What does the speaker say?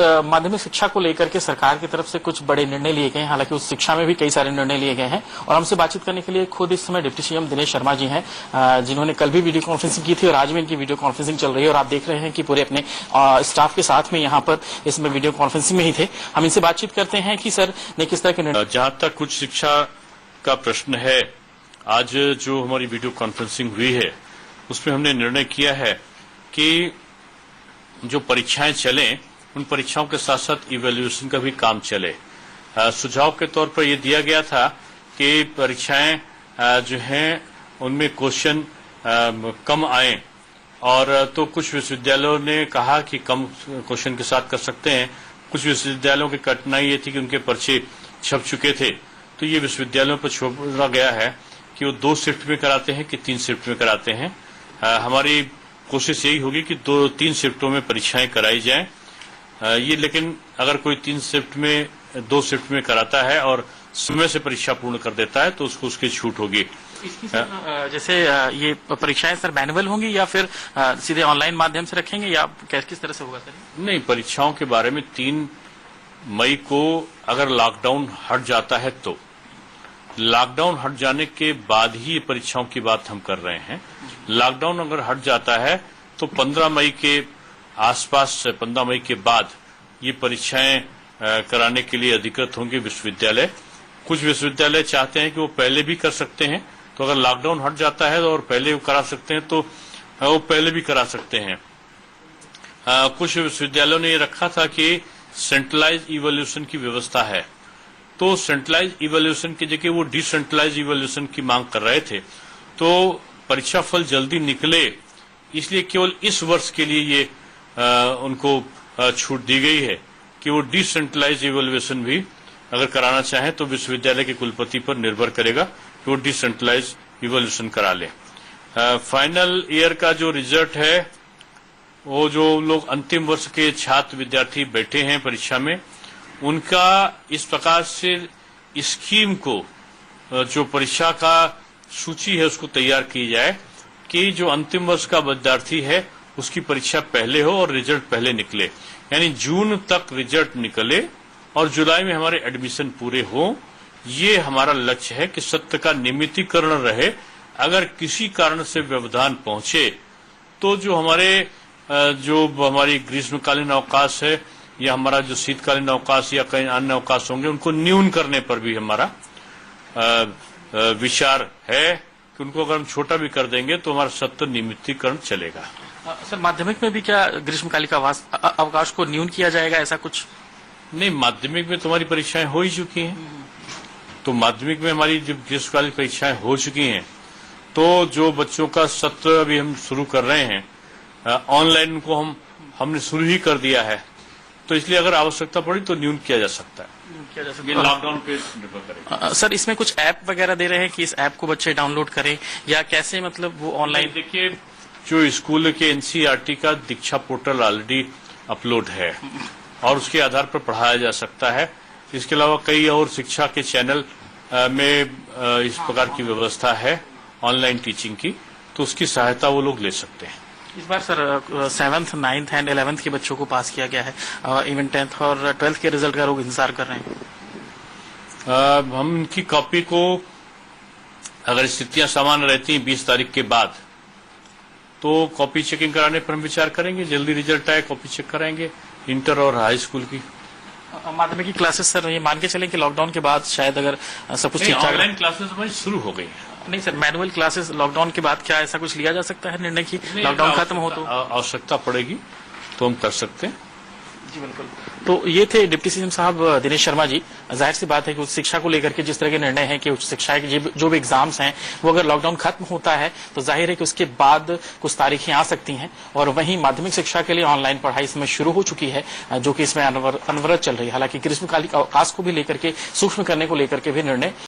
माध्यमिक शिक्षा को लेकर के सरकार की तरफ से कुछ बड़े निर्णय लिए गए हैं। हालांकि उस शिक्षा में भी कई सारे निर्णय लिए गए हैं और हमसे बातचीत करने के लिए खुद इस समय डिप्टी सीएम दिनेश शर्मा जी हैं, जिन्होंने कल भी वीडियो कॉन्फ्रेंसिंग की थी और आज भी इनकी वीडियो कॉन्फ्रेंसिंग चल रही है और आप देख रहे हैं कि पूरे अपने स्टाफ के साथ में यहाँ पर इसमें वीडियो कॉन्फ्रेंसिंग में ही थे। हम इनसे बातचीत करते हैं कि सर ने किस तरह के निर्णय। जहां तक उच्च शिक्षा का प्रश्न है, आज जो हमारी वीडियो कॉन्फ्रेंसिंग हुई है उसमें हमने निर्णय किया है कि जो परीक्षाएं चलें उन परीक्षाओं के साथ साथ इवैल्यूएशन का भी काम चले। सुझाव के तौर पर यह दिया गया था कि परीक्षाएं जो हैं उनमें क्वेश्चन कम आए, और तो कुछ विश्वविद्यालयों ने कहा कि कम क्वेश्चन के साथ कर सकते हैं। कुछ विश्वविद्यालयों की कठिनाई ये थी कि उनके पर्चे छप चुके थे, तो ये विश्वविद्यालयों पर छोड़ा गया है कि वो 2 शिफ्ट में कराते हैं कि 3 शिफ्ट में कराते हैं। हमारी कोशिश यही होगी कि 2-3 शिफ्टों में परीक्षाएं कराई जाएं। ये लेकिन अगर कोई 3 शिफ्ट में 2 शिफ्ट में कराता है और समय से परीक्षा पूर्ण कर देता है तो उसको उसकी छूट होगी। इसकी जैसे ये परीक्षाएं सर मैनुअल होंगी या फिर सीधे ऑनलाइन माध्यम से रखेंगे या किस तरह से होगा सर? नहीं, परीक्षाओं के बारे में 3 मई को अगर लॉकडाउन हट जाता है तो लॉकडाउन हट जाने के बाद ही ये परीक्षाओं की बात हम कर रहे हैं। लॉकडाउन अगर हट जाता है तो 15 मई के आसपास से 15 मई के बाद ये परीक्षाएं कराने के लिए अधिकृत होंगे विश्वविद्यालय। कुछ विश्वविद्यालय चाहते हैं कि वो पहले भी कर सकते हैं, तो अगर लॉकडाउन हट जाता है और पहले वो करा सकते हैं तो वो पहले भी करा सकते हैं। कुछ विश्वविद्यालयों ने ये रखा था कि सेंट्रलाइज इवैल्यूएशन की व्यवस्था है, तो सेंट्रलाइज इवैल्यूएशन की जगह वो डिसेंट्रलाइज इवैल्यूएशन की मांग कर रहे थे। तो परीक्षा फल जल्दी निकले इसलिए केवल इस वर्ष के लिए ये उनको छूट दी गई है कि वो डिसेंट्रलाइज इवैल्यूएशन भी अगर कराना चाहें तो विश्वविद्यालय के कुलपति पर निर्भर करेगा कि वो डिसेंट्रलाइज इवैल्यूएशन करा ले। फाइनल ईयर का जो रिजल्ट है, वो जो लोग अंतिम वर्ष के छात्र विद्यार्थी बैठे हैं परीक्षा में, उनका इस प्रकार से स्कीम को जो परीक्षा का सूची है उसको तैयार की जाए कि जो अंतिम वर्ष का विद्यार्थी है उसकी परीक्षा पहले हो और रिजल्ट पहले निकले, यानी जून तक रिजल्ट निकले और जुलाई में हमारे एडमिशन पूरे हो। ये हमारा लक्ष्य है कि सत्य का नियमितीकरण रहे। अगर किसी कारण से व्यवधान पहुंचे तो जो हमारी ग्रीष्मकालीन अवकाश है या हमारा जो शीतकालीन अवकाश या कई अन्य अवकाश होंगे उनको न्यून करने पर भी हमारा विचार है कि उनको अगर हम छोटा भी कर देंगे तो हमारा सत्य नियमितीकरण चलेगा। सर, माध्यमिक में भी क्या ग्रीष्मकालिक अवकाश को न्यून किया जाएगा, ऐसा कुछ? नहीं, माध्यमिक में तुम्हारी परीक्षाएं हो ही चुकी हैं, तो माध्यमिक में हमारी जब ग्रीष्मकालीन परीक्षाएं हो चुकी हैं तो जो बच्चों का सत्र अभी हम शुरू कर रहे हैं ऑनलाइन को हमने शुरू ही कर दिया है, तो इसलिए अगर आवश्यकता पड़ी तो न्यून किया जा सकता है। ये लॉकडाउन पे निर्भर करेगा। सर, इसमें कुछ ऐप वगैरह दे रहे हैं कि इस ऐप को बच्चे डाउनलोड करें या कैसे, मतलब वो ऑनलाइन? देखिए, जो स्कूल के एनसीईआरटी का दीक्षा पोर्टल ऑलरेडी अपलोड है और उसके आधार पर पढ़ाया जा सकता है। इसके अलावा कई और शिक्षा के चैनल में इस प्रकार की व्यवस्था है ऑनलाइन टीचिंग की, तो उसकी सहायता वो लोग ले सकते हैं। इस बार sir 7th, 9th and 11th के बच्चों को पास किया गया है, इवन 10th और 12th के रिजल्ट का लोग इंतजार कर रहे हैं। हम उनकी कॉपी को, अगर स्थितियां सामान्य रहती हैं 20 तारीख के बाद, तो कॉपी चेकिंग कराने पर हम विचार करेंगे। जल्दी रिजल्ट आए कॉपी चेक कराएंगे इंटर और हाई स्कूल की। माध्यमिक की क्लासेस सर, ये मान के चलें कि लॉकडाउन के बाद शायद अगर सब कुछ ठीक ठाक, ऑनलाइन क्लासेस हमारी शुरू हो गई है। नहीं सर, मैनुअल क्लासेस लॉकडाउन के बाद क्या ऐसा कुछ लिया जा सकता है निर्णय की लॉकडाउन खत्म हो तो? आवश्यकता पड़ेगी तो हम कर सकते हैं। जी बिल्कुल। तो ये थे डिप्टी सीएम साहब दिनेश शर्मा जी। जाहिर सी बात है कि उच्च शिक्षा को लेकर के जिस तरह के निर्णय है कि उच्च शिक्षा के जो भी एग्जाम्स हैं वो अगर लॉकडाउन खत्म होता है तो जाहिर है कि उसके बाद कुछ तारीखें आ सकती हैं, और वहीं माध्यमिक शिक्षा के लिए ऑनलाइन पढ़ाई इसमें शुरू हो चुकी है, जो कि इसमें अनवरत चल रही है। हालांकि ग्रीष्मकालिक अवकाश को भी लेकर के सूक्ष्म करने को लेकर के भी निर्णय